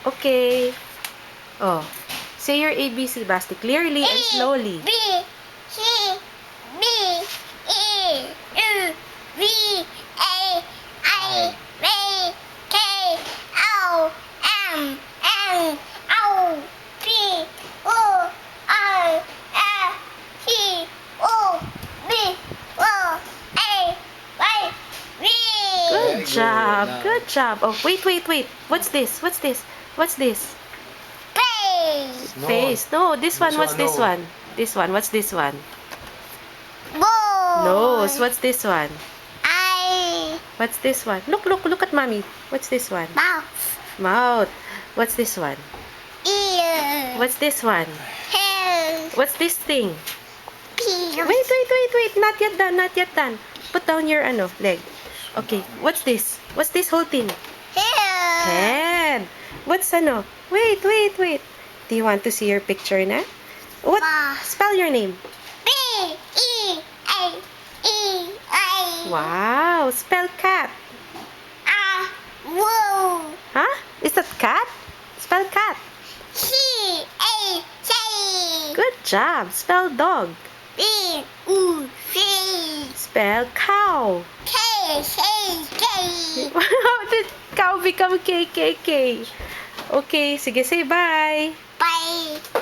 Okay. Oh. Say your ABC, Basti, clearly and slowly. B, C, D, E, F, V, A, I, B, K, L, M, N, O, P, O, R, S, T, U, V, W, A, Y, Z. Good job. Good. Good job. Oh, wait. What's this? What's this? What's this? Face. No. Face. No, this one. This What's one, this no. one? This one. What's this one? Ball. Nose. What's this one? Eye. What's this one? Look at mommy. What's this one? Mouth. Mouth. What's this one? Ear. What's this one? Hair. What's this thing? Penis. Wait. Not yet done. Put down your leg. Okay. What's this? What's this whole thing? Hair. Head. What's Wait. Do you want to see your picture na? What? Ma. Spell your name. B, E, A, E, I. Wow. Spell cat. Woo. Huh? Is that cat? Spell cat. C, A, C. Good job. Spell dog. B, U, C. Spell cow. K, C, K. How did cow become KKK? Okay, sige, say bye. Bye.